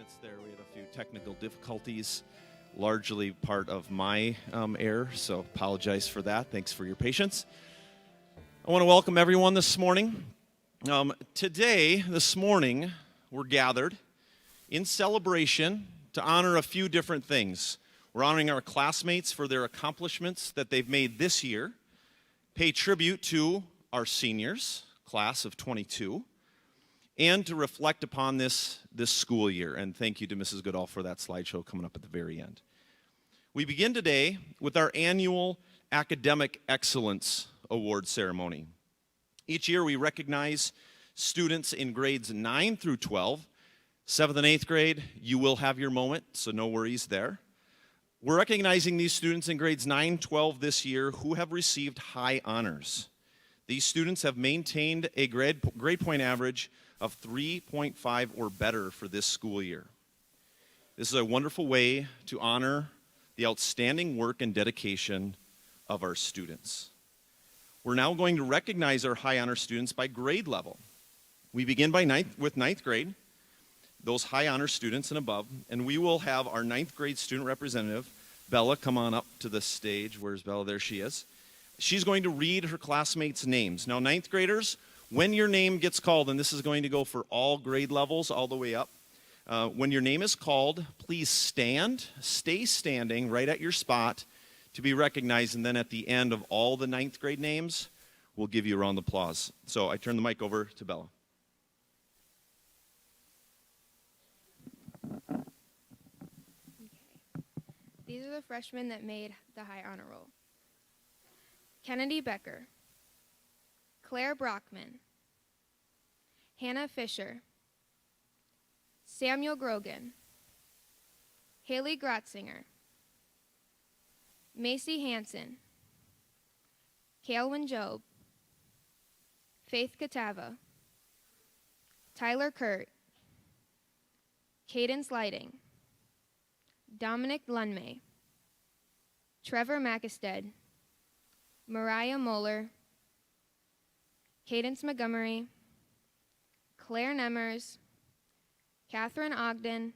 minutes there. We had a few technical difficulties, largely part of my error, so apologize for that. Thanks for your patience. I want to welcome everyone this morning. This morning, we're gathered in celebration to honor a few different things. We're honoring our classmates for their accomplishments that they've made this year, pay tribute to our seniors, class of 22, and to reflect upon this school year. And thank you to Mrs. Goodall for that slideshow coming up at the very end. We begin today with our annual Academic Excellence Award ceremony. Each year we recognize students in grades 9 through 12. 7th and 8th grade, you will have your moment, so no worries there. We're recognizing these students in grades 9, 12 this year who have received high honors. These students have maintained a grade point average of 3.5 or better for this school year. This is a wonderful way to honor the outstanding work and dedication of our students. We're now going to recognize our high honor students by grade level. We begin with 9th grade, those high honor students and above, and we will have our 9th grade student representative, Bella, come on up to the stage. Where's Bella? There she is. She's going to read her classmates' names. Now, 9th graders, when your name gets called, and this is going to go for all grade levels all the way up, when your name is called, please stay standing right at your spot to be recognized, and then at the end of all the 9th grade names, we'll give you a round of applause. So I turn the mic over to Bella. Okay. These are the freshmen that made the high honor roll. Kennedy Becker, Claire Brockman, Hannah Fisher, Samuel Grogan, Haley Grotzinger, Macy Hansen, Kaelwyn Job, Faith Catava, Tyler Kurt, Cadence Lighting, Dominic Lunmay, Trevor Mackestead, Mariah Moeller, Cadence Montgomery, Claire Nemmers, Catherine Ogden,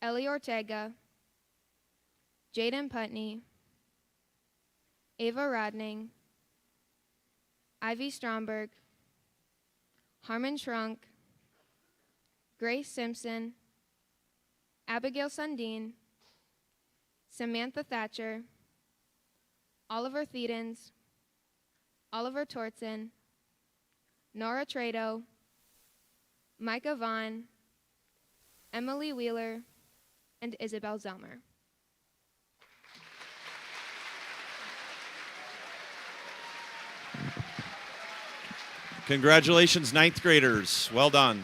Ellie Ortega, Jaden Putney, Ava Rodning, Ivy Stromberg, Harmon Shrunk, Grace Simpson, Abigail Sundin, Samantha Thatcher, Oliver Thiedens, Oliver Tortzen, Nora Trado, Micah Vaughn, Emily Wheeler, and Isabel Zelmer. Congratulations, 9th graders. Well done.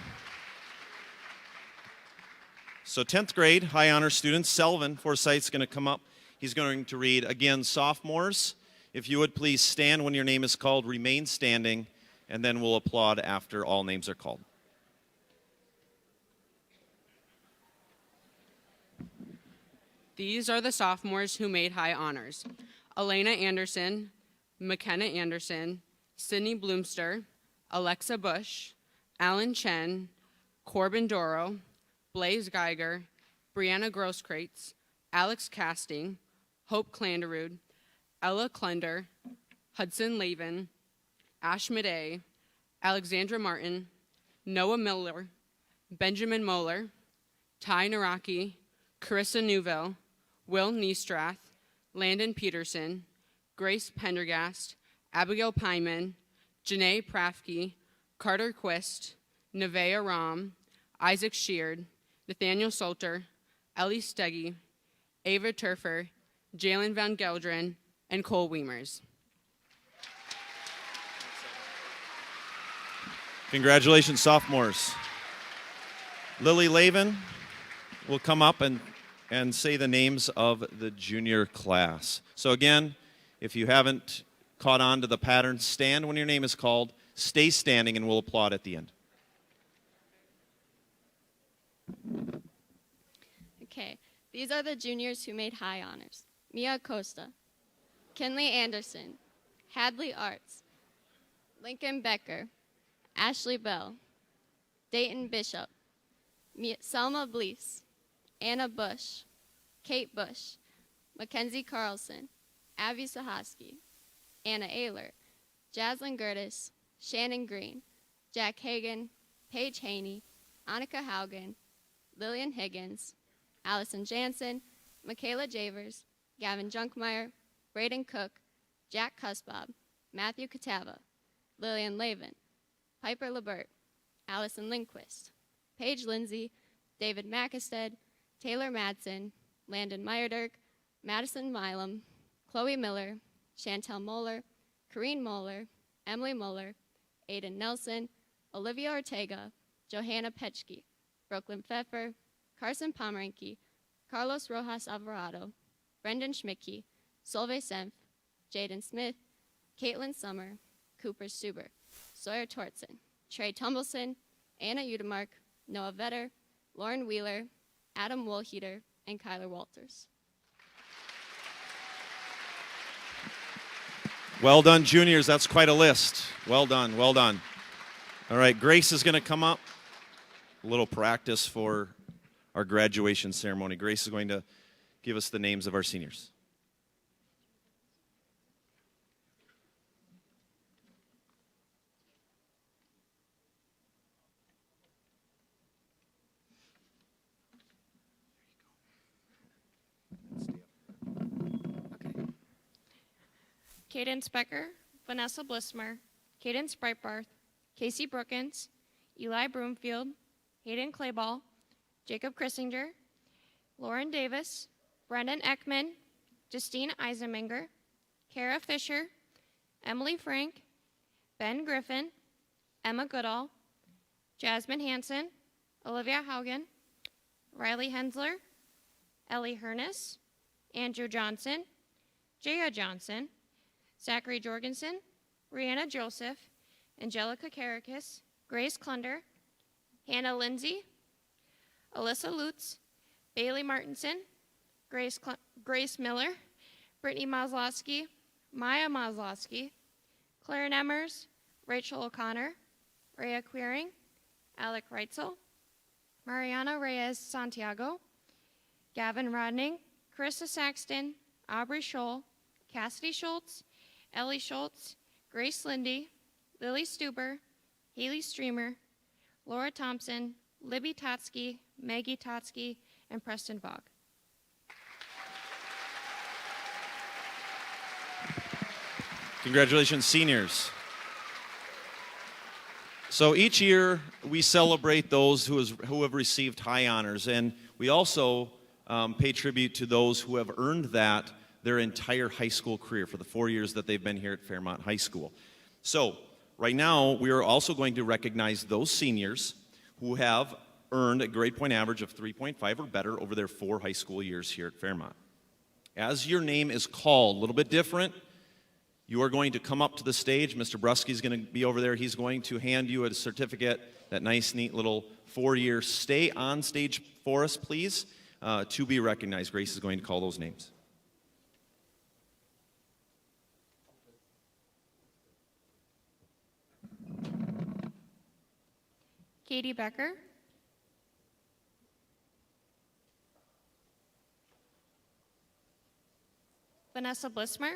So 10th grade, high honor students, Selvin Forsythe's going to come up. He's going to read, again, sophomores. If you would please stand when your name is called, remain standing, and then we'll applaud after all names are called. These are the sophomores who made high honors: Elena Anderson, McKenna Anderson, Sydney Bloomster, Alexa Bush, Alan Chen, Corbin Doro, Blaze Geiger, Brianna Grosskreutz, Alex Casting, Hope Clanderud, Ella Klender, Hudson Lavin, Ash Madej, Alexandra Martin, Noah Miller, Benjamin Moeller, Ty Naraki, Carissa Newville, Will Niestrath, Landon Peterson, Grace Pendergast, Abigail Pyman, Janae Prafke, Carter Quist, Nevaeh Ram, Isaac Sheard, Nathaniel Salter, Ellie Steggy, Ava Turfer, Jalen Van Gelderen, and Cole Weimers. Congratulations, sophomores. Lily Lavin will come up and say the names of the junior class. So again, if you haven't caught on to the pattern, stand when your name is called, stay standing, and we'll applaud at the end. Okay, these are the juniors who made high honors: Mia Acosta, Kinley Anderson, Hadley Arts, Lincoln Becker, Ashley Bell, Dayton Bishop, Selma Blees, Anna Bush, Kate Bush, Mackenzie Carlson, Abby Sahosky, Anna Ayler, Jaslyn Gertis, Shannon Green, Jack Hagan, Paige Haney, Annika Haugen, Lillian Higgins, Allison Jansen, Michaela Javers, Gavin Junkmeyer, Braden Cook, Jack Cusbob, Matthew Catava, Lillian Lavin, Piper Lebert, Allison Lindquist, Paige Lindsay, David Mackestead, Taylor Madsen, Landon Meyerdirk, Madison Milam, Chloe Miller, Chantel Moeller, Corrine Moeller, Emily Moeller, Aiden Nelson, Olivia Ortega, Johanna Petchke, Brooklyn Pfeffer, Carson Pomeranke, Carlos Rojas Alvarado, Brendan Schmidtke, Solveig Senf, Jaden Smith, Caitlin Summer, Cooper Stuber, Sawyer Tortson, Trey Tumbleson, Anna Udemark, Noah Vetter, Lauren Wheeler, Adam Woolheater, and Kyler Walters. Well done, juniors. That's quite a list. Well done, well done. All right, Grace is going to come up. A little practice for our graduation ceremony. Grace is going to give us the names of our seniors. Cadence Becker, Vanessa Blismer, Cadence Breitbarth, Casey Brookins, Eli Broomfield, Hayden Clayball, Jacob Chrissinger, Lauren Davis, Brendan Eckman, Justine Eisenmenger, Kara Fisher, Emily Frank, Ben Griffin, Emma Goodall, Jasmine Hansen, Olivia Haugen, Riley Hensler, Ellie Hernes, Andrew Johnson, Jaya Johnson, Zachary Jorgensen, Rihanna Joseph, Angelica Karakis, Grace Klunder, Hannah Lindsay, Alyssa Lutz, Bailey Martinson, Grace Miller, Brittany Maslowski, Maya Maslowski, Claire Nemmers, Rachel O'Connor, Rhea Queering, Alec Reitzel, Mariana Reyes Santiago, Gavin Rodning, Carissa Saxton, Aubrey Scholl, Cassidy Schultz, Ellie Schultz, Grace Lindy, Lily Stuber, Haley Streamer, Laura Thompson, Libby Totsky, Maggie Totsky, and Preston Vog. Congratulations, seniors. So each year we celebrate those who have received high honors, and we also pay tribute to those who have earned that their entire high school career for the 4 years that they've been here at Fairmont High School. So right now we are also going to recognize those seniors who have earned a grade point average of 3.5 or better over their 4 high school years here at Fairmont. As your name is called, a little bit different, you are going to come up to the stage. Mr. Brusky is going to be over there. He's going to hand you a certificate, that nice, neat little 4-year. Stay on stage for us, please, to be recognized. Grace is going to call those names. Katie Becker, Vanessa Blismer,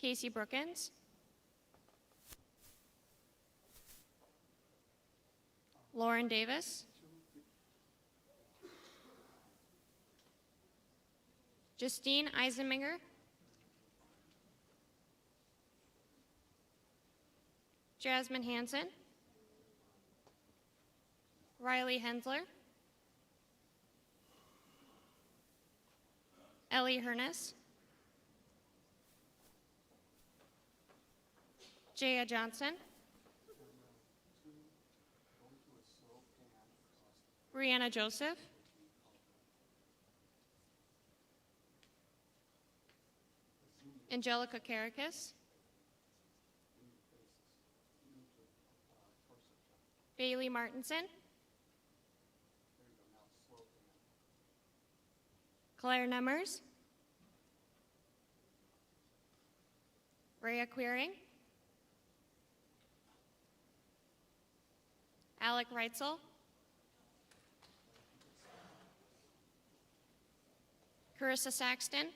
Casey Brookins, Lauren Davis, Justine Eisenmenger, Jasmine Hansen, Riley Hensler, Ellie Hernes, Jaya Johnson, Brianna Joseph, Angelica Karakis, Bailey Martinson, Claire Nemmers, Rhea Queering, Alec Reitzel, Carissa Saxton,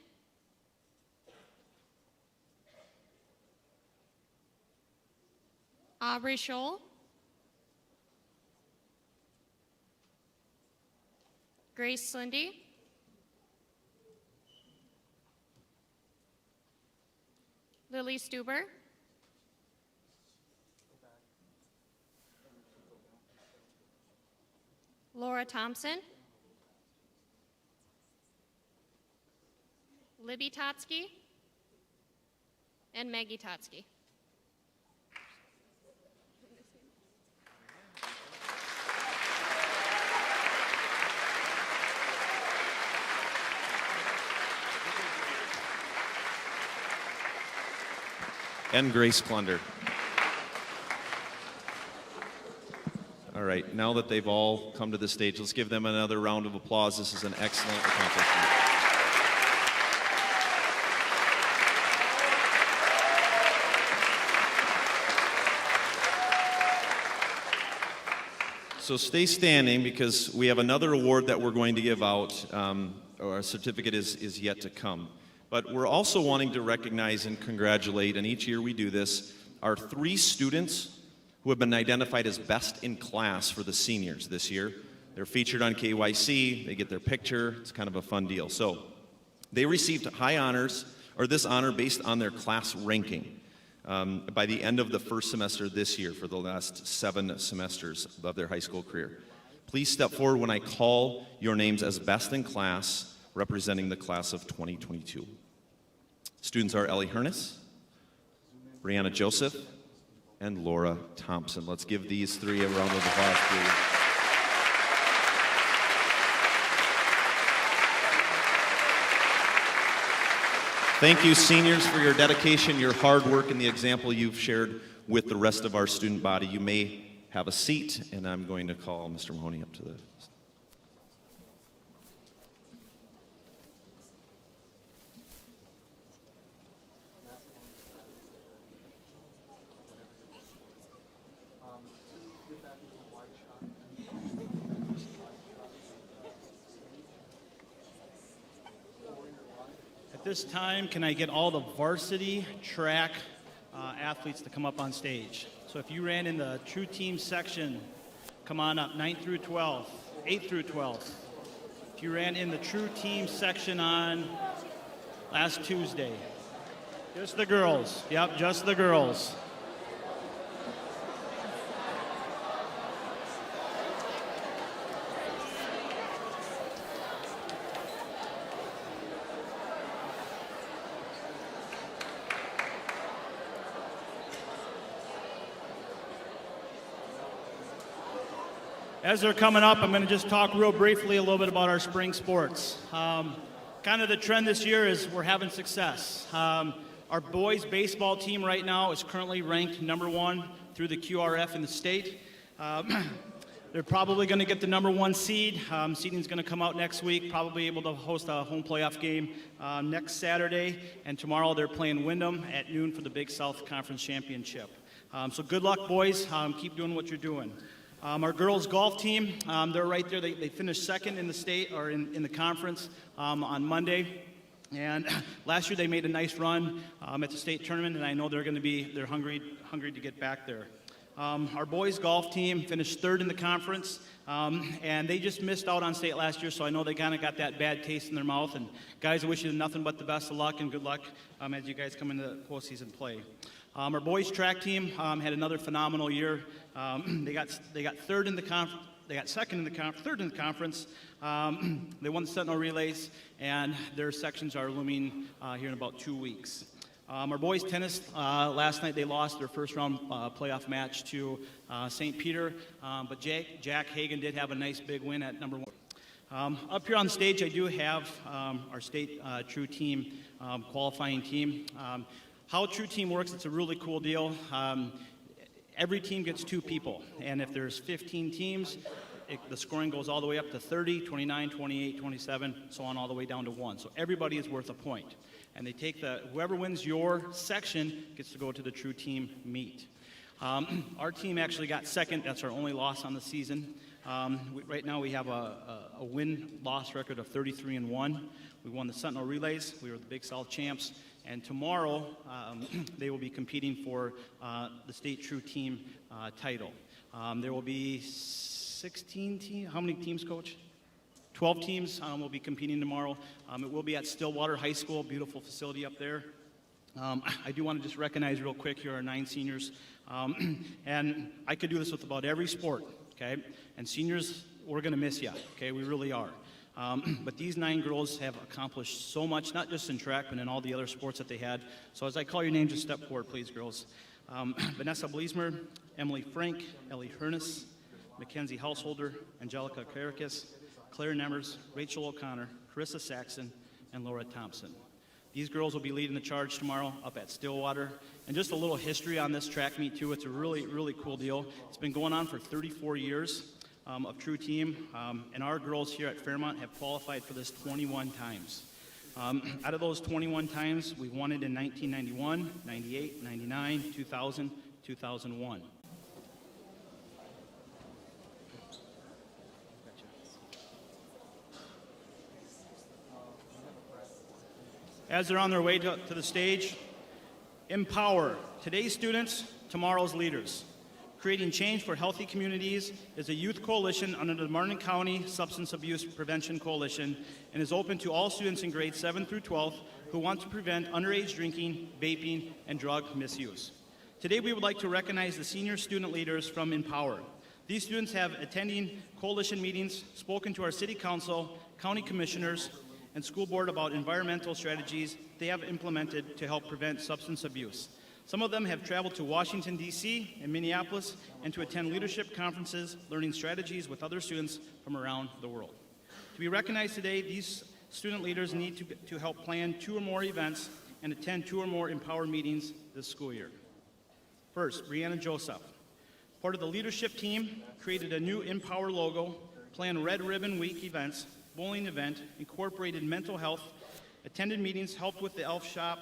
Aubrey Scholl, Grace Slindy, Lily Stuber, Laura Thompson, Libby Totsky, and Maggie Totsky. And Grace Klunder. All right, now that they've all come to the stage, let's give them another round of applause. This is an excellent accomplishment. So stay standing because we have another award that we're going to give out, or a certificate is yet to come. But we're also wanting to recognize and congratulate, and each year we do this, our 3 students who have been identified as best in class for the seniors this year. They're featured on KYC, they get their picture, it's kind of a fun deal. So they received high honors, or this honor based on their class ranking by the end of the first semester this year for the last 7 semesters of their high school career. Please step forward when I call your names as best in class representing the class of 2022. Students are Ellie Hernes, Brianna Joseph, and Laura Thompson. Let's give these 3 a round of applause, please. Thank you, seniors, for your dedication, your hard work, and the example you've shared with the rest of our student body. You may have a seat, and I'm going to call Mr. Mahoney up to the At this time, can I get all the varsity track athletes to come up on stage? So if you ran in the true team section, come on up, 9th through 12th, 8th through 12th. If you ran in the true team section on last Tuesday, just the girls, yep, just the girls. As they're coming up, I'm going to just talk real briefly a little bit about our spring sports. Kind of the trend this year is we're having success. Our boys baseball team right now is currently ranked #1 through the QRF in the state. They're probably going to get the #1 seed. Seeding is going to come out next week, probably able to host a home playoff game next Saturday. And tomorrow they're playing Wyndham at noon for the Big South Conference Championship. So good luck, boys. Keep doing what you're doing. Our girls golf team, they're right there. They finished second in the state or in the conference on Monday. And last year they made a nice run at the state tournament, and I know they're hungry to get back there. Our boys golf team finished 3rd in the conference, and they just missed out on state last year, so I know they kind of got that bad taste in their mouth. And guys, I wish you nothing but the best of luck and good luck as you guys come into postseason play. Our boys track team had another phenomenal year. They got 3rd in the conference. They got 3rd in the conference. They won the Sentinel Relays, and their sections are looming here in about 2 weeks. Our boys tennis, last night they lost their first round playoff match to St. Peter, but Jack Hagan did have a nice big win at #1. Up here on stage, I do have our state True Team qualifying team. How True Team works, it's a really cool deal. Every team gets 2 people, and if there's 15 teams, the scoring goes all the way up to 30, 29, 28, 27, so on all the way down to 1. So everybody is worth a point. And they take whoever wins your section gets to go to the True Team meet. Our team actually got second. That's our only loss on the season. Right now we have a win-loss record of 33-1. We won the Sentinel Relays. We were the Big South champs. And tomorrow they will be competing for the state true team title. There will be 16 teams. How many teams, Coach? 12 teams will be competing tomorrow. It will be at Stillwater High School, beautiful facility up there. I do want to just recognize real quick here our 9 seniors. And I could do this with about every sport, okay? And seniors, we're going to miss you, okay? We really are. But these 9 girls have accomplished so much, not just in track, but in all the other sports that they had. So as I call your names, just step forward, please, girls. Vanessa Bleesmer, Emily Frank, Ellie Hernes, Mackenzie Householder, Angelica Karakis, Claire Nemmers, Rachel O'Connor, Carissa Saxon, and Laura Thompson. These girls will be leading the charge tomorrow up at Stillwater. And just a little history on this track meet, too. It's a really, really cool deal. It's been going on for 34 years of True Team. And our girls here at Fairmont have qualified for this 21 times. Out of those 21 times, we won it in 1991, 98, 99, 2000, 2001. As they're on their way to the stage, empower today's students, tomorrow's leaders. Creating Change for Healthy Communities is a youth coalition under the Martin County Substance Abuse Prevention Coalition and is open to all students in grades 7 through 12 who want to prevent underage drinking, vaping, and drug misuse. Today we would like to recognize the senior student leaders from Empower. These students have attending coalition meetings, spoken to our city council, county commissioners, and school board about environmental strategies they have implemented to help prevent substance abuse. Some of them have traveled to Washington, D.C. and Minneapolis and to attend leadership conferences, learning strategies with other students from around the world. To be recognized today, these student leaders need to help plan 2 or more events and attend 2 or more Empower meetings this school year. First, Brianna Joseph, part of the leadership team, created a new Empower logo, planned Red Ribbon Week events, bowling event, incorporated mental health, attended meetings, helped with the elf shop,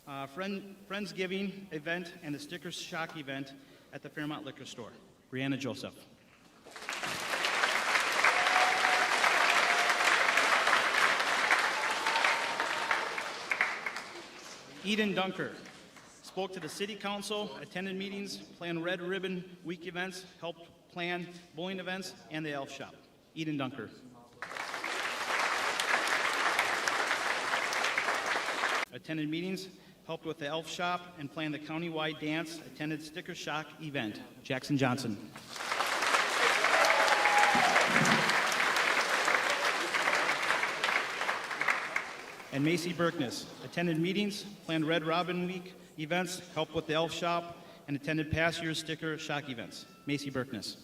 Friendsgiving event, and the Sticker Shock event at the Fairmont Liquor Store. Brianna Joseph. Eden Dunker spoke to the city council, attended meetings, planned Red Ribbon Week events, helped plan bowling events, and the elf shop. Eden Dunker. Attended meetings, helped with the elf shop, and planned the countywide dance, attended Sticker Shock event. Jackson Johnson. And Macy Berkness, attended meetings, planned Red Robin Week events, helped with the elf shop, and attended past year's Sticker Shock events. Macy Berkness.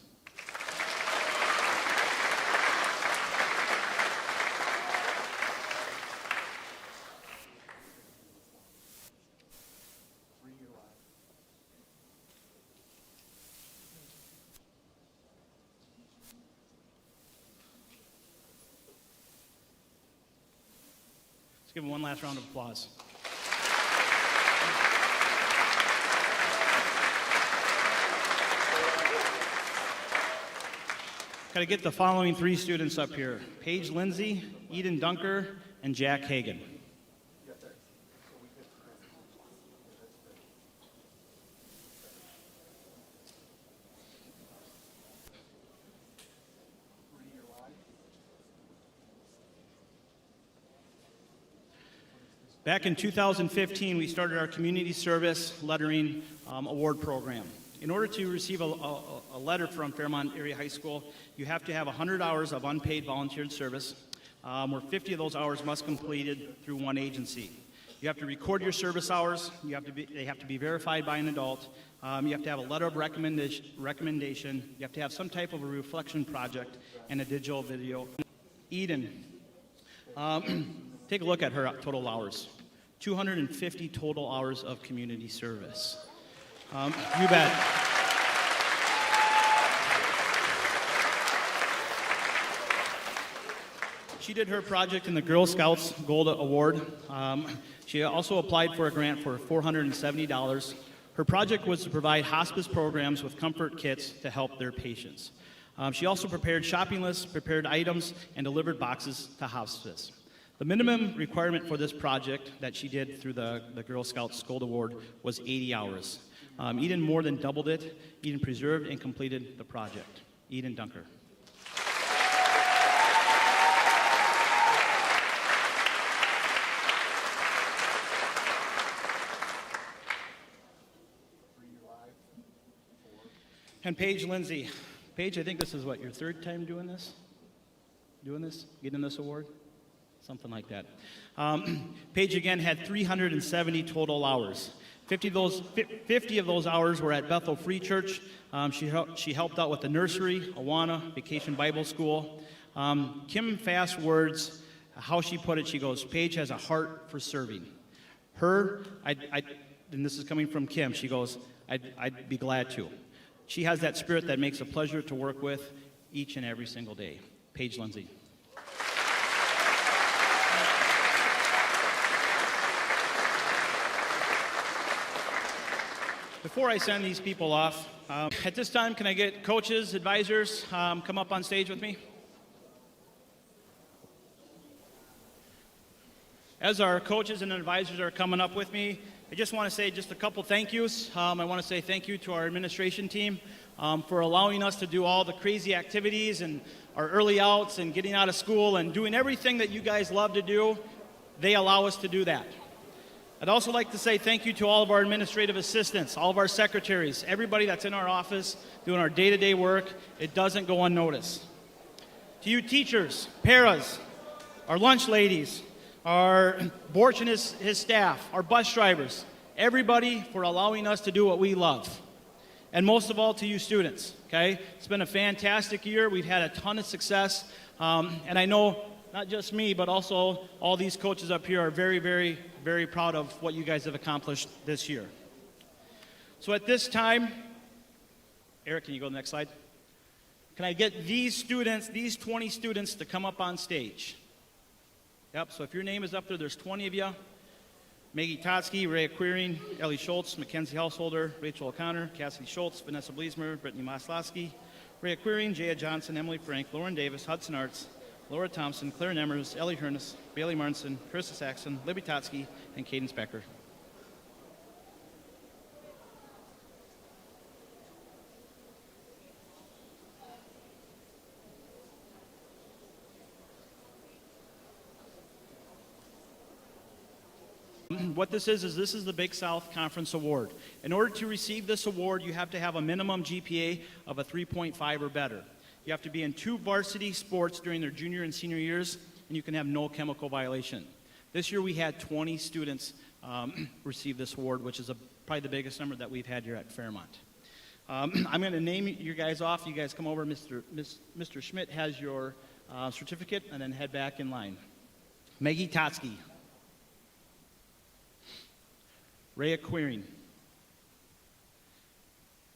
Let's give him one last round of applause. Got to get the following 3 students up here: Paige Lindsay, Eden Dunker, and Jack Hagan. Back in 2015, we started our community service lettering award program. In order to receive a letter from Fairmont Area High School, you have to have 100 hours of unpaid volunteered service, where 50 of those hours must be completed through one agency. You have to record your service hours. They have to be verified by an adult. You have to have a letter of recommendation. You have to have some type of a reflection project and a digital video. Eden, take a look at her total hours. 250 total hours of community service. You bet. She did her project in the Girl Scouts Gold Award. She also applied for a grant for $470. Her project was to provide hospice programs with comfort kits to help their patients. She also prepared shopping lists, prepared items, and delivered boxes to hospice. The minimum requirement for this project that she did through the Girl Scouts Gold Award was 80 hours. Eden more than doubled it. Eden preserved and completed the project. Eden Dunker. And Paige Lindsay. Paige, I think this is what, your third time doing this? Getting this award? Something like that. Paige, again, had 370 total hours. 50 of those hours were at Bethel Free Church. She helped out with the nursery, Awana, Vacation Bible School. Kim Fast's words, how she put it, she goes, Paige has a heart for serving. And this is coming from Kim, she goes, I'd be glad to. She has that spirit that makes a pleasure to work with each and every single day. Paige Lindsay. Before I send these people off, at this time, can I get coaches, advisors, come up on stage with me? As our coaches and advisors are coming up with me, I just want to say just a couple thank yous. I want to say thank you to our administration team for allowing us to do all the crazy activities and our early outs and getting out of school and doing everything that you guys love to do. They allow us to do that. I'd also like to say thank you to all of our administrative assistants, all of our secretaries, everybody that's in our office doing our day-to-day work. It doesn't go unnoticed. To you teachers, paras, our lunch ladies, our Borch and his staff, our bus drivers, everybody for allowing us to do what we love. And most of all, to you students, okay? It's been a fantastic year. We've had a ton of success. And I know not just me, but also all these coaches up here are very, very, very proud of what you guys have accomplished this year. So at this time, Eric, can you go to the next slide? Can I get these students, these 20 students, to come up on stage? Yep, so if your name is up there, there's 20 of you. Maggie Totsky, Ray Quiring, Ellie Schultz, Mackenzie Householder, Rachel O'Connor, Cassidy Schultz, Vanessa Bleesmer, Brittany Maslowski, Ray Quiring, Jaya Johnson, Emily Frank, Lauren Davis, Hudson Arts, Laura Thompson, Claire Nemmers, Ellie Hernus, Bailey Martinson, Krista Saxon, Libby Totsky, and Cadence Becker. What this is this is the Big South Conference Award. In order to receive this award, you have to have a minimum GPA of a 3.5 or better. You have to be in 2 varsity sports during their junior and senior years, and you can have no chemical violation. This year we had 20 students receive this award, which is probably the biggest number that we've had here at Fairmont. I'm going to name you guys off. You guys come over. Mr. Schmidt has your certificate, and then head back in line. Maggie Totsky. Rhea Quiring,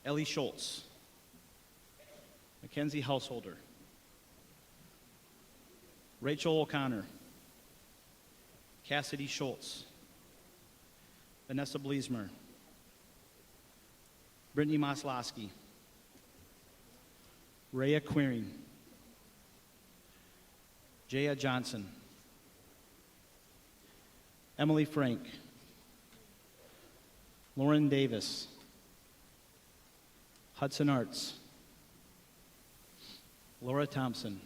Ellie Schultz, Mackenzie Householder, Rachel O'Connor, Cassidy Schultz, Vanessa Bleesmer, Brittany Maslowski, Rhea Quiring, Jaya Johnson, Emily Frank, Lauren Davis, Hudson Arts, Laura Thompson,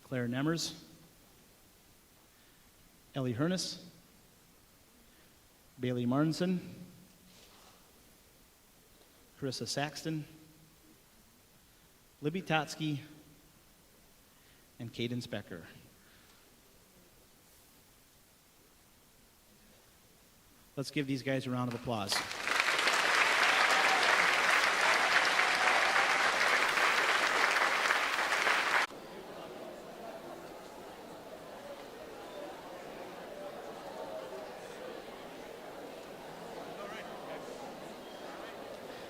Claire Nemmers, Ellie Hernus, Bailey Martinson, Carissa Saxton, Libby Totsky, and Cadence Becker. Let's give these guys a round of applause.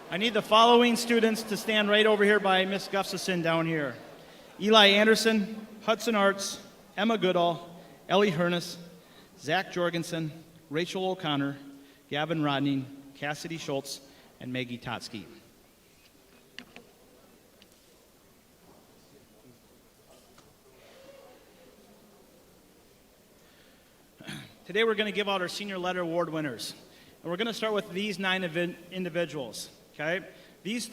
I need the following students to stand right over here by Miss Gustafson down here. Eli Anderson, Hudson Arts, Emma Goodall, Ellie Hernus, Zach Jorgensen, Rachel O'Connor, Gavin Rodney, Cassidy Schultz and Maggie Totsky. Today we're going to give out our Senior Letter Award winners. And we're going to start with these 9 individuals, okay? These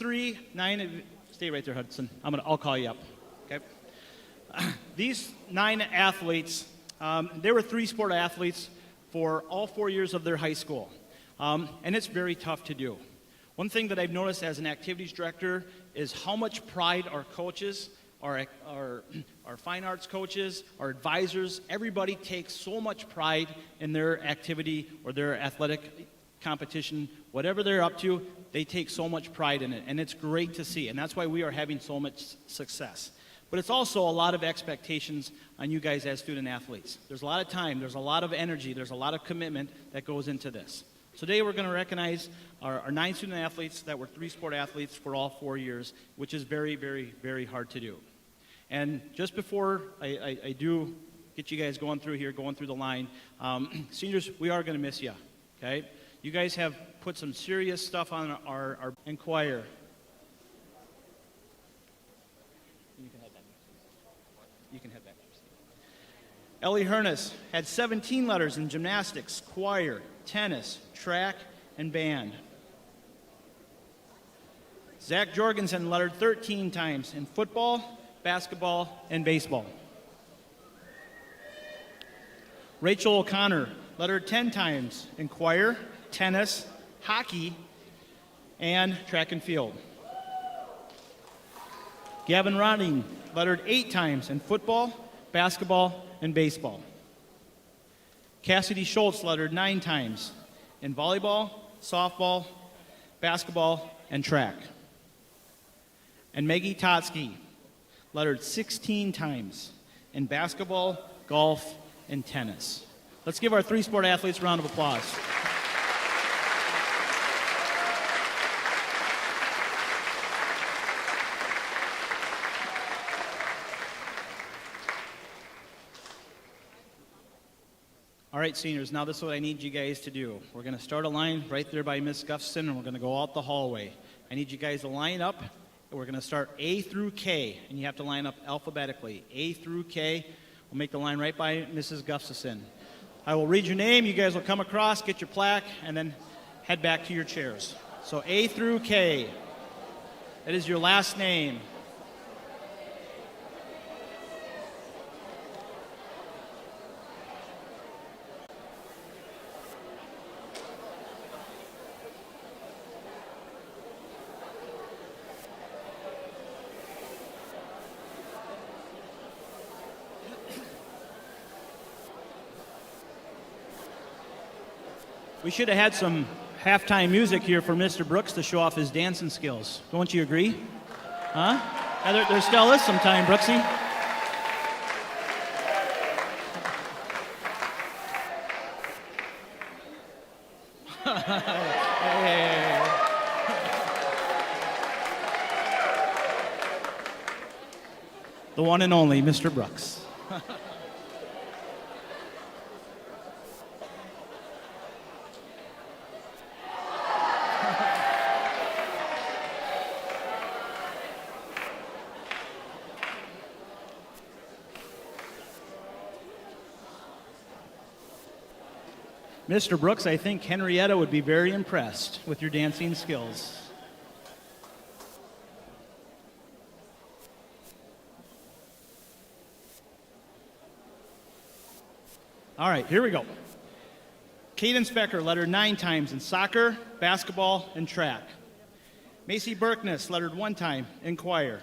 9, stay right there, Hudson. I'll call you up, okay? These 9 athletes, they were 3-sport athletes for all 4 years of their high school. And it's very tough to do. One thing that I've noticed as an activities director is how much pride our coaches, our fine arts coaches, our advisors, everybody takes so much pride in their activity or their athletic competition. Whatever they're up to, they take so much pride in it. And it's great to see. And that's why we are having so much success. But it's also a lot of expectations on you guys as student athletes. There's a lot of time, there's a lot of energy, there's a lot of commitment that goes into this. Today we're going to recognize our 9 student athletes that were 3-sport athletes for all 4 years, which is very, very, very hard to do. And just before I do get you guys going through the line, seniors, we are going to miss you, okay? You guys have put some serious stuff on our choir. You can head back. Ellie Hernes had 17 letters in gymnastics, choir, tennis, track, and band. Zach Jorgensen lettered 13 times in football, basketball, and baseball. Rachel O'Connor lettered 10 times in choir, tennis, hockey, and track and field. Gavin Roding lettered 8 times in football, basketball, and baseball. Cassidy Schultz lettered 9 times in volleyball, softball, basketball, and track. And Maggie Totsky lettered 16 times in basketball, golf, and tennis. Let's give our 3-sport athletes a round of applause. All right, seniors, now this is what I need you guys to do. We're going to start a line right there by Miss Gustafson, and we're going to go out the hallway. I need you guys to line up, and we're going to start A through K, and you have to line up alphabetically. A through K. We'll make the line right by Mrs. Gustafson. I will read your name. You guys will come across, get your plaque, and then head back to your chairs. So A through K. That is your last name. We should have had some halftime music here for Mr. Brooks to show off his dancing skills. Don't you agree? Huh? Yeah, there still is some time, Brooksy. Hey. The one and only Mr. Brooks. Mr. Brooks, I think Henrietta would be very impressed with your dancing skills. All right, here we go. Cadence Becker lettered 9 times in soccer, basketball, and track. Macy Berkness lettered 1 time in choir.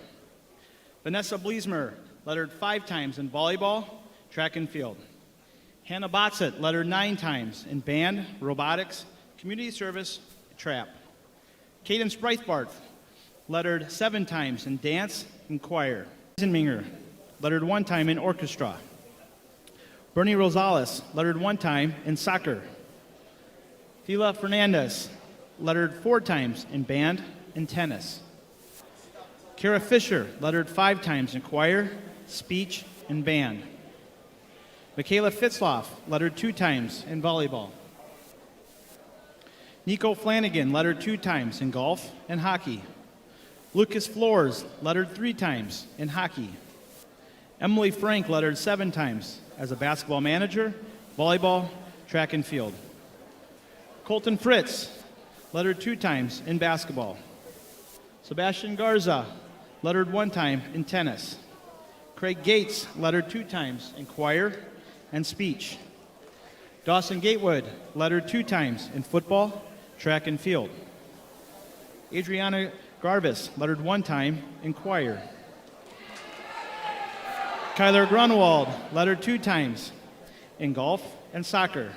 Vanessa Bleesmer lettered 5 times in volleyball, track and field. Hannah Botzett lettered 9 times in band, robotics, community service, trap. Cadence Breitbart lettered 7 times in dance and choir. Eisenminger lettered 1 time in orchestra. Bernie Rosales lettered 1 time in soccer. Fila Fernandez lettered 4 times in band and tennis. Kara Fisher lettered 5 times in choir, speech, and band. Michaela Fitzloff lettered 2 times in volleyball. Nico Flanagan, lettered 2 times in golf and hockey. Lucas Flores, lettered 3 times in hockey. Emily Frank, lettered 7 times as a basketball manager, volleyball, track and field. Colton Fritz, lettered 2 times in basketball. Sebastian Garza, lettered 1 time in tennis. Craig Gates, lettered 2 times in choir and speech. Dawson Gatewood, lettered 2 times in football, track and field. Adriana Garvis, lettered 1 time in choir. Kyler Grunwald, lettered 2 times in golf and soccer.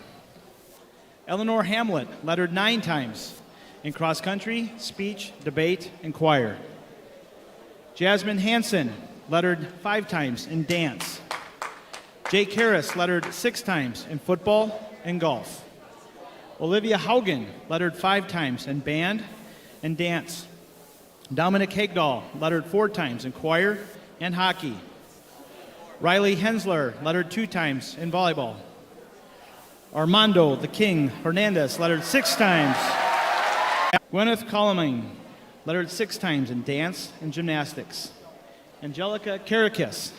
Eleanor Hamlet, lettered 9 times in cross country, speech, debate, and choir. Jasmine Hansen, lettered 5 times in dance. Jake Harris, lettered 6 times in football and golf. Olivia Haugen, lettered 5 times in band and dance. Dominic Hagdahl, lettered 4 times in choir and hockey. Riley Hensler, lettered 2 times in volleyball. Armando the King Hernandez, lettered 6 times. Gwyneth Colomine, lettered 6 times in dance and gymnastics. Angelica Karakis,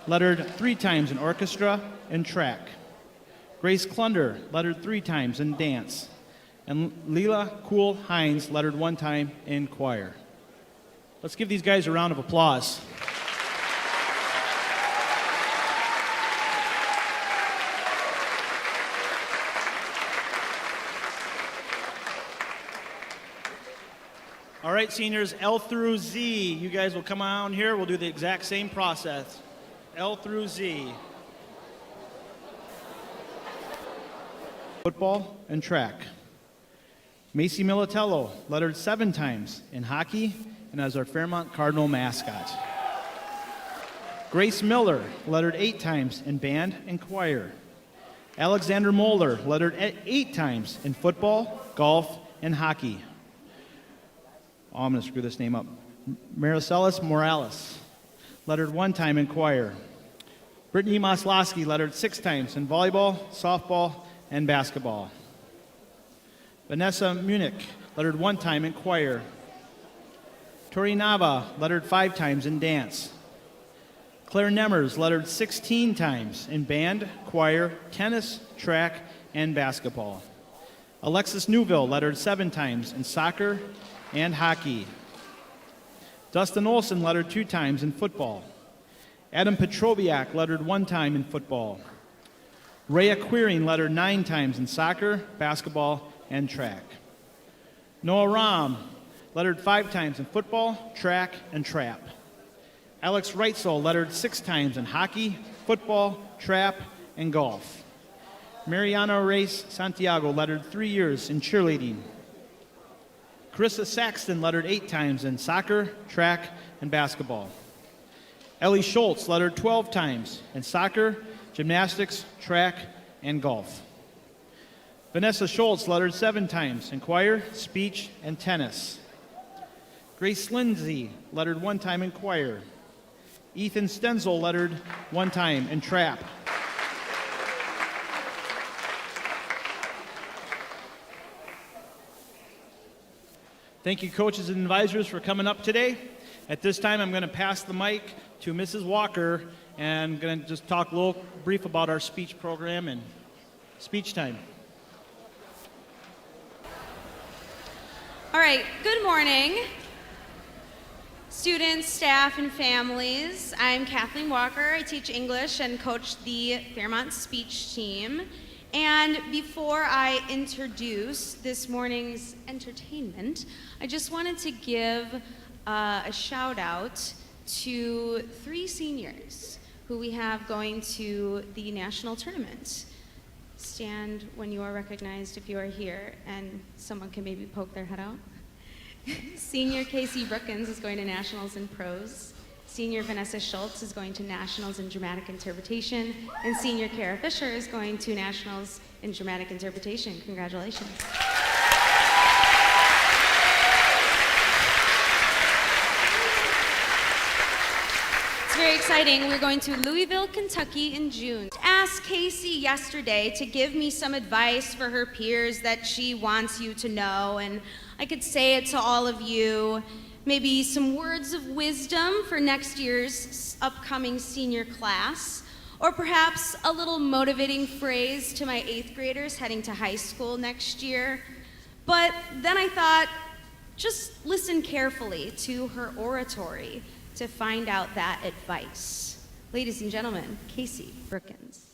lettered 3 times in orchestra and track. Grace Klunder, lettered 3 times in dance. And Leela Cool Hines, lettered 1 time in choir. Let's give these guys a round of applause. All right, seniors, L through Z. You guys will come on here. We'll do the exact same process. L through Z. Football and track. Macy Militello, lettered 7 times in hockey and as our Fairmont Cardinal mascot. Grace Miller, lettered 8 times in band and choir. Alexander Moeller, lettered 8 times in football, golf, and hockey. Oh, I'm going to screw this name up. Maricelis Morales, lettered 1 time in choir. Brittany Maslowski, lettered 6 times in volleyball, softball, and basketball. Vanessa Munich, lettered 1 time in choir. Tori Nava, lettered 5 times in dance. Claire Nemmers, lettered 16 times in band, choir, tennis, track, and basketball. Alexis Newville, lettered 7 times in soccer and hockey. Dustin Olson, lettered 2 times in football. Adam Petroviak, lettered 1 time in football. Rhea Quiring, lettered 9 times in soccer, basketball, and track. Noah Ram, lettered 5 times in football, track, and trap. Alex Reitzel, lettered 6 times in hockey, football, trap, and golf. Mariana Reyes Santiago, lettered 3 years in cheerleading. Carissa Saxton, lettered 8 times in soccer, track, and basketball. Ellie Schultz, lettered 12 times in soccer, gymnastics, track, and golf. Vanessa Schultz, lettered 7 times in choir, speech, and tennis. Grace Lindsay, lettered 1 time in choir. Ethan Stenzel, lettered 1 time in trap. Thank you, coaches and advisors, for coming up today. At this time, I'm going to pass the mic to Mrs. Walker, and I'm going to just talk a little brief about our speech program and speech time. All right, good morning, students, staff, and families. I'm Kathleen Walker. I teach English and coach the Fairmont speech team. And before I introduce this morning's entertainment, I just wanted to give a shout out to 3 seniors who we have going to the national tournament. Stand when you are recognized if you are here, and someone can maybe poke their head out. Senior Casey Brookins is going to nationals in prose. Senior Vanessa Schultz is going to nationals in dramatic interpretation, and Senior Kara Fisher is going to nationals in dramatic interpretation. Congratulations. It's very exciting. We're going to Louisville, Kentucky in June. asked Casey yesterday to give me some advice for her peers that she wants you to know, and I could say it to all of you. Maybe some words of wisdom for next year's upcoming senior class, or perhaps a little motivating phrase to my 8th graders heading to high school next year. But then I thought, just listen carefully to her oratory to find out that advice. Ladies and gentlemen, Casey Brookins.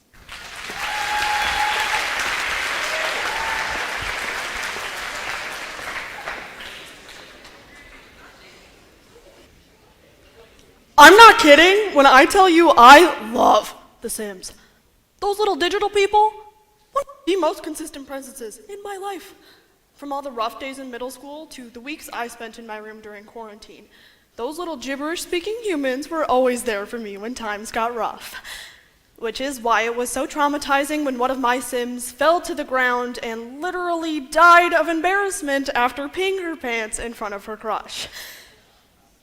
I'm not kidding when I tell you I love The Sims. Those little digital people, one of the most consistent presences in my life. From all the rough days in middle school to the weeks I spent in my room during quarantine, those little gibberish-speaking humans were always there for me when times got rough. Which is why it was so traumatizing when one of my Sims fell to the ground and literally died of embarrassment after peeing her pants in front of her crush.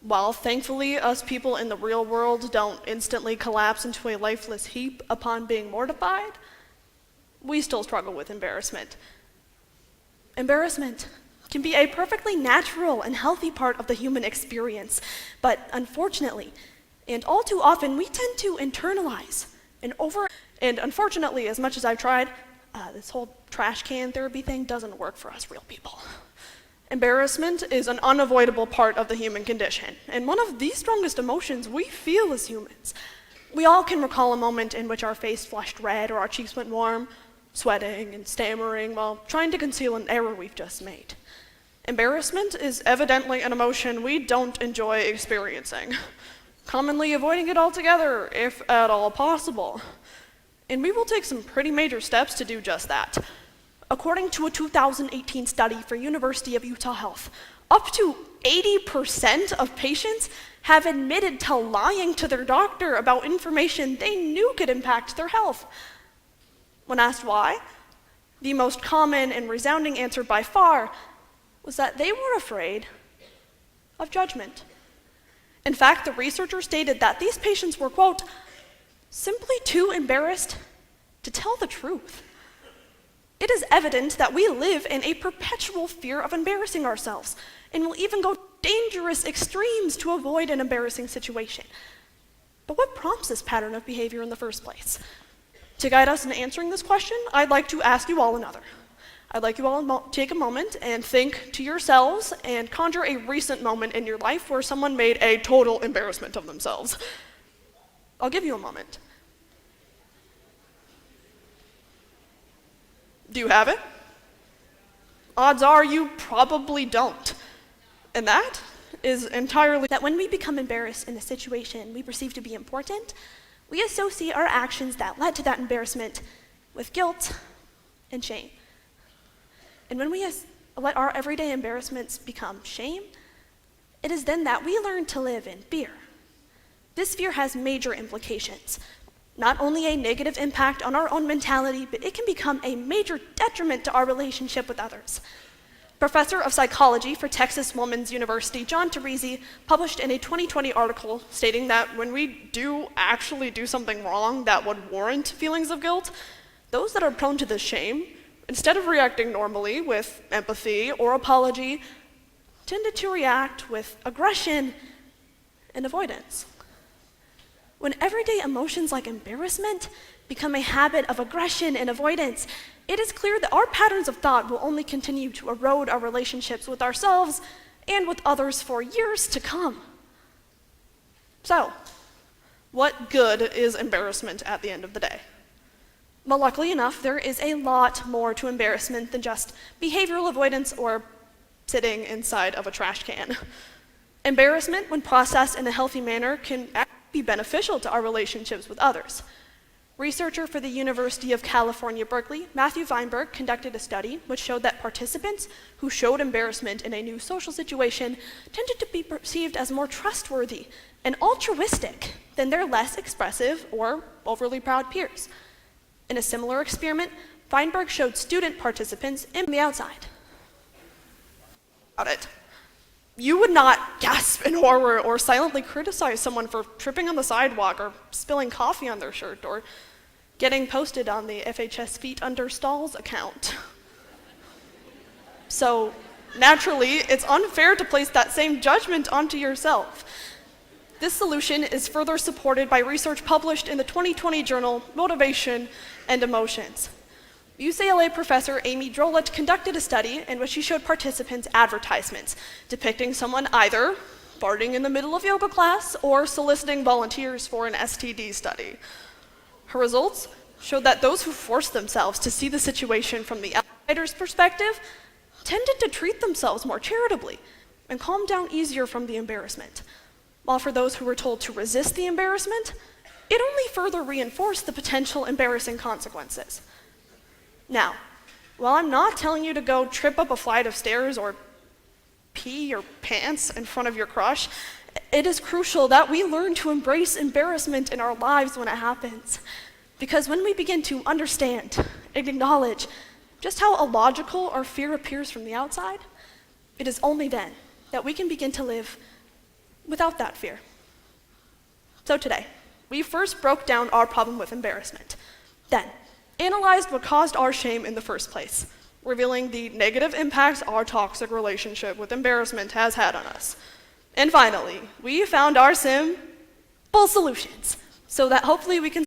While thankfully us people in the real world don't instantly collapse into a lifeless heap upon being mortified, we still struggle with embarrassment. Embarrassment can be a perfectly natural and healthy part of the human experience, but unfortunately, and all too often, we tend to internalize and unfortunately, as much as I've tried, this whole trash can therapy thing doesn't work for us real people. Embarrassment is an unavoidable part of the human condition, and one of the strongest emotions we feel as humans. We all can recall a moment in which our face flushed red or our cheeks went warm, sweating and stammering while trying to conceal an error we've just made. Embarrassment is evidently an emotion we don't enjoy experiencing, commonly avoiding it altogether, if at all possible. And we will take some pretty major steps to do just that. According to a 2018 study for University of Utah Health, up to 80% of patients have admitted to lying to their doctor about information they knew could impact their health. When asked why, the most common and resounding answer by far was that they were afraid of judgment. In fact, the researchers stated that these patients were, quote, simply too embarrassed to tell the truth. It is evident that we live in a perpetual fear of embarrassing ourselves, and will even go dangerous extremes to avoid an embarrassing situation. But what prompts this pattern of behavior in the first place? To guide us in answering this question, I'd like to ask you all another. I'd like you all to take a moment and think to yourselves and conjure a recent moment in your life where someone made a total embarrassment of themselves. I'll give you a moment. Do you have it? Odds are you probably don't. And that is entirely that when we become embarrassed in a situation we perceive to be important, we associate our actions that led to that embarrassment with guilt and shame. And when we let our everyday embarrassments become shame, it is then that we learn to live in fear. This fear has major implications. Not only a negative impact on our own mentality, but it can become a major detriment to our relationship with others. Professor of psychology for Texas Woman's University, John Teresi, published in a 2020 article stating that when we do actually do something wrong that would warrant feelings of guilt, those that are prone to this shame, instead of reacting normally with empathy or apology, tended to react with aggression and avoidance. When everyday emotions like embarrassment become a habit of aggression and avoidance, it is clear that our patterns of thought will only continue to erode our relationships with ourselves and with others for years to come. So, what good is embarrassment at the end of the day? Well, luckily enough, there is a lot more to embarrassment than just behavioral avoidance or sitting inside of a trash can. Embarrassment, when processed in a healthy manner, can be beneficial to our relationships with others. Researcher for the University of California, Berkeley, Matthew Weinberg, conducted a study which showed that participants who showed embarrassment in a new social situation tended to be perceived as more trustworthy and altruistic than their less expressive or overly proud peers. In a similar experiment, Weinberg showed student participants in the outside. About it. You would not gasp in horror or silently criticize someone for tripping on the sidewalk or spilling coffee on their shirt or getting posted on the FHS Feet Under Stalls account. So, naturally, it's unfair to place that same judgment onto yourself. This solution is further supported by research published in the 2020 journal Motivation and Emotions. UCLA professor Amy Drolet conducted a study in which she showed participants advertisements depicting someone either farting in the middle of yoga class or soliciting volunteers for an STD study. Her results showed that those who forced themselves to see the situation from the outsider's perspective tended to treat themselves more charitably and calm down easier from the embarrassment. While for those who were told to resist the embarrassment, it only further reinforced the potential embarrassing consequences. Now, while I'm not telling you to go trip up a flight of stairs or pee your pants in front of your crush, it is crucial that we learn to embrace embarrassment in our lives when it happens. Because when we begin to understand and acknowledge just how illogical our fear appears from the outside, it is only then that we can begin to live without that fear. So today, we first broke down our problem with embarrassment, then analyzed what caused our shame in the first place, revealing the negative impacts our toxic relationship with embarrassment has had on us. And finally, we found our simple solutions so that hopefully we can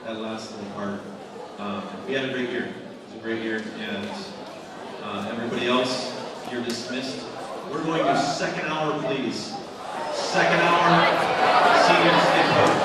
that last little part. We had a great year. It was a great year, and everybody else, you're dismissed. We're going to second hour, please. Second hour, seniors get voted.